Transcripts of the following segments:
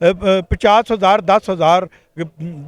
50,000 10,000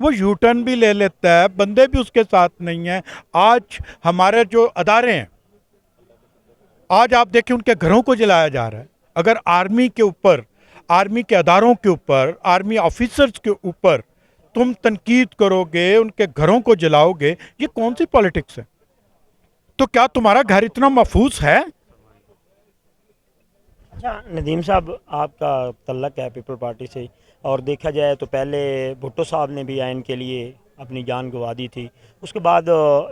وہ you turn بھی لے لیتا ہے, بندے بھی اس کے ساتھ نہیں ہیں. آج ہمارے جو ادارے ہیں, آج آپ دیکھیں ان کے گھروں کو جلایا جا رہا ہے. اگر آرمی کے اوپر, آرمی کے اداروں کے اوپر, آرمی آفیسرز کے اوپر تم تنقید کرو گے, ان کے گھروں کو جلاؤ گے, یہ کون سی پالیٹکس ہے؟ تو کیا تمہارا گھر اتنا محفوظ ہے؟ اچھا ندیم صاحب, آپ کا تعلق ہے پیپل پارٹی سے, اور دیکھا جائے تو پہلے بھٹو صاحب نے بھی آئین کے لیے اپنی جان گنوا دی تھی. اس کے بعد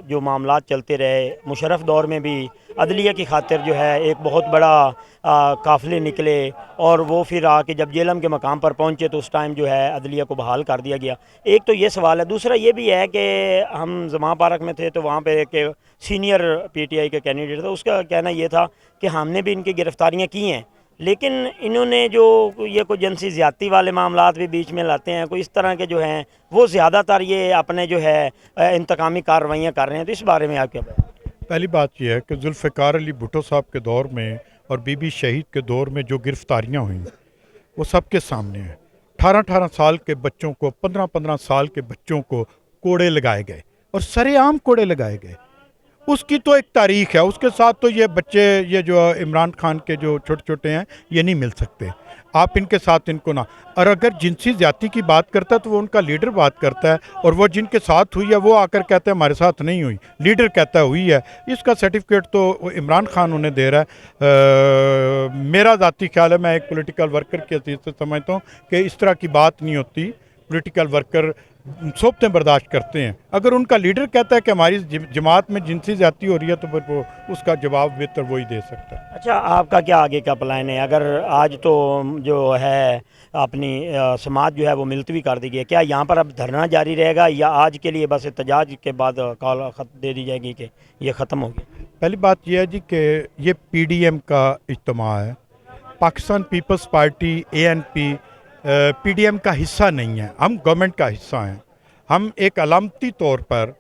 جو معاملات چلتے رہے, مشرف دور میں بھی عدلیہ کی خاطر جو ہے ایک بہت بڑا قافلے نکلے, اور وہ پھر آ کے جب جیلم کے مقام پر پہنچے تو اس ٹائم جو ہے عدلیہ کو بحال کر دیا گیا. ایک تو یہ سوال ہے. دوسرا یہ بھی ہے کہ ہم زماں پارک میں تھے تو وہاں پہ ایک سینئر پی ٹی آئی کا کینڈیڈیٹ تھا, اس کا کہنا یہ تھا کہ ہم نے بھی ان کی گرفتاریاں کی ہیں, لیکن انہوں نے جو یہ کوئی جنسی زیادتی والے معاملات بھی بیچ میں لاتے ہیں, کوئی اس طرح کے جو ہیں وہ زیادہ تر یہ اپنے جو ہے انتقامی کارروائیاں کر رہے ہیں. تو اس بارے میں آپ کیا بات؟ پہلی بات یہ ہے کہ ذوالفقار علی بھٹو صاحب کے دور میں اور بی بی شہید کے دور میں جو گرفتاریاں ہوئیں وہ سب کے سامنے ہیں. 18 سال کے بچوں کو, 15 سال کے بچوں کو کوڑے لگائے گئے, اور سرے عام کوڑے لگائے گئے. اس کی تو ایک تاریخ ہے. اس کے ساتھ تو یہ بچے, یہ جو عمران خان کے جو چھوٹے چھوٹے ہیں, یہ نہیں مل سکتے. آپ ان کے ساتھ ان کو نہ, اور اگر جنسی زیادتی کی بات کرتا ہے تو وہ ان کا لیڈر بات کرتا ہے, اور وہ جن کے ساتھ ہوئی ہے وہ آ کر کہتے ہیں ہمارے ساتھ نہیں ہوئی, لیڈر کہتا ہے ہوئی ہے. اس کا سرٹیفکیٹ تو عمران خان انہیں دے رہا ہے. میرا ذاتی خیال ہے, میں ایک پولیٹیکل ورکر کی حیثیت سے سمجھتا ہوں کہ اس طرح کی بات نہیں ہوتی. پولیٹیکل ورکر صوبتیں برداشت کرتے ہیں. اگر ان کا لیڈر کہتا ہے کہ ہماری جماعت میں جنسی زیادتی ہو رہی ہے تو پھر وہ اس کا جواب بہتر وہی دے سکتا ہے. اچھا, آپ کا کیا آگے کا پلان ہے؟ اگر آج تو جو ہے اپنی سماعت جو ہے وہ ملتوی کر دی گئی ہے, کیا یہاں پر اب دھرنا جاری رہے گا, یا آج کے لیے بس احتجاج کے بعد کال خط دے دی جائے گی کہ یہ ختم ہو گیا؟ پہلی بات یہ ہے جی کہ یہ پی ڈی ایم کا اجتماع ہے. Pakistan Peoples Party ANP P D M کا حصہ نہیں ہے. ہم گورنمنٹ کا حصہ ہیں. ہم ایک علامتی طور پر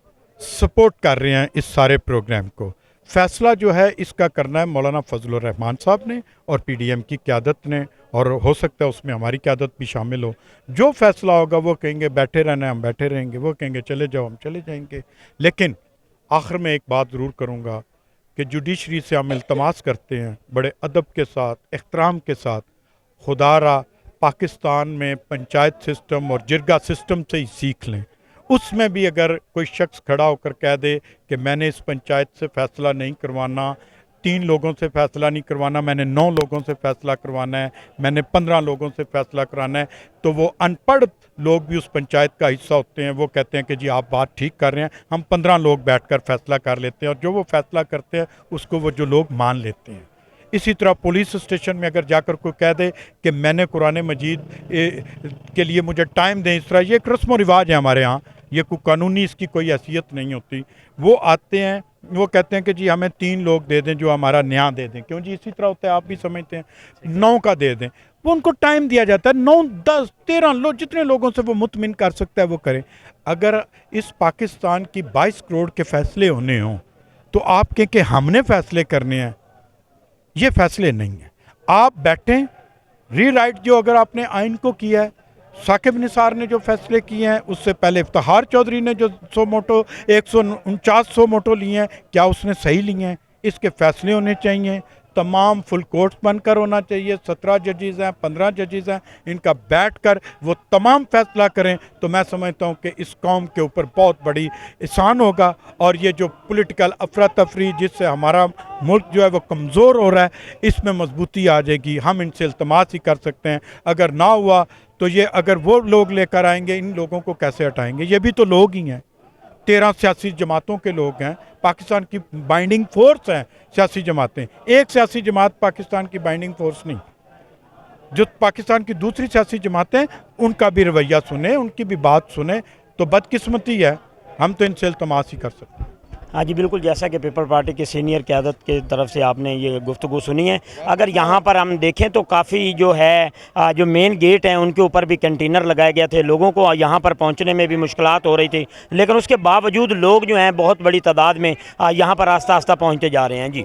سپورٹ کر رہے ہیں اس سارے پروگرام کو. فیصلہ جو ہے اس کا کرنا ہے مولانا فضل الرحمان صاحب نے اور پی ڈی ایم کی قیادت نے, اور ہو سکتا ہے اس میں ہماری قیادت بھی شامل ہو. جو فیصلہ ہوگا وہ کہیں گے بیٹھے رہنا ہے, ہم بیٹھے رہیں گے. وہ کہیں گے چلے جاؤ, ہم چلے جائیں گے. لیکن آخر میں ایک بات ضرور کروں گا کہ جوڈیشری سے ہم التماس کرتے ہیں بڑے ادب کے ساتھ, احترام کے ساتھ, خدا را پاکستان میں پنچایت سسٹم اور جرگا سسٹم سے ہی سیکھ لیں. اس میں بھی اگر کوئی شخص کھڑا ہو کر کہہ دے کہ میں نے اس پنچایت سے فیصلہ نہیں کروانا, 3 لوگوں سے فیصلہ نہیں کروانا, میں نے 9 لوگوں سے فیصلہ کروانا ہے, میں نے 15 لوگوں سے فیصلہ کرانا ہے, تو وہ ان پڑھ لوگ بھی اس پنچایت کا حصہ ہوتے ہیں. وہ کہتے ہیں کہ جی آپ بات ٹھیک کر رہے ہیں, ہم 15 لوگ بیٹھ کر فیصلہ کر لیتے ہیں, اور جو وہ فیصلہ کرتے ہیں اس کو وہ جو لوگ مان لیتے ہیں. اسی طرح پولیس اسٹیشن میں اگر جا کر کوئی کہہ دے کہ میں نے قرآن مجید کے لیے مجھے ٹائم دیں, اس طرح یہ ایک رسم و رواج ہے ہمارے ہاں, یہ کوئی قانونی اس کی کوئی حیثیت نہیں ہوتی. وہ آتے ہیں, وہ کہتے ہیں کہ جی ہمیں 3 لوگ دے دیں جو ہمارا نیا دے دیں. کیوں جی اسی طرح ہوتا ہے, آپ بھی سمجھتے ہیں, 9 کا دے دیں. وہ ان کو ٹائم دیا جاتا ہے, 9 10 13 لوگ, جتنے لوگوں سے وہ مطمئن کر سکتا ہے وہ کریں. اگر اس پاکستان کی 22 کروڑ کے فیصلے ہونے ہوں تو آپ کہیں کہ ہم نے فیصلے کرنے ہیں, یہ فیصلے نہیں ہیں. آپ بیٹھیں, ری رائٹ جو اگر آپ نے آئین کو کیا ہے, ثاقب نثار نے جو فیصلے کیے ہیں, اس سے پہلے افتخار چودھری نے جو 149 موٹو لیے ہیں, کیا اس نے صحیح لیے ہیں؟ اس کے فیصلے ہونے چاہیے. تمام فل کورٹس بن کر ہونا چاہیے. 17 ججز ہیں, 15 ججز ہیں, ان کا بیٹھ کر وہ تمام فیصلہ کریں تو میں سمجھتا ہوں کہ اس قوم کے اوپر بہت بڑی احسان ہوگا. اور یہ جو پولیٹیکل افراتفری جس سے ہمارا ملک جو ہے وہ کمزور ہو رہا ہے, اس میں مضبوطی آ جائے گی. ہم ان سے التماس ہی کر سکتے ہیں. اگر نہ ہوا تو یہ اگر وہ لوگ لے کر آئیں گے, ان لوگوں کو کیسے ہٹائیں گے؟ یہ بھی تو لوگ ہی ہیں, 13 سیاسی جماعتوں کے لوگ ہیں. پاکستان کی بائنڈنگ فورس ہیں سیاسی جماعتیں. ایک سیاسی جماعت پاکستان کی بائنڈنگ فورس نہیں. جو پاکستان کی دوسری سیاسی جماعتیں, ان کا بھی رویہ سنیں, ان کی بھی بات سنیں. تو بدقسمتی ہے, ہم تو ان سے التماس ہی کر سکتے ہیں. ہاں جی بالکل, جیسا کہ پیپل پارٹی کی سینئر قیادت کی طرف سے آپ نے یہ گفتگو سنی ہے. اگر یہاں پر ہم دیکھیں تو کافی جو ہے جو مین گیٹ ہیں ان کے اوپر بھی کنٹینر لگائے گئے تھے, لوگوں کو یہاں پر پہنچنے میں بھی مشکلات ہو رہی تھی, لیکن اس کے باوجود لوگ جو ہیں بہت بڑی تعداد میں یہاں پر آہستہ آہستہ پہنچتے جا رہے ہیں. جی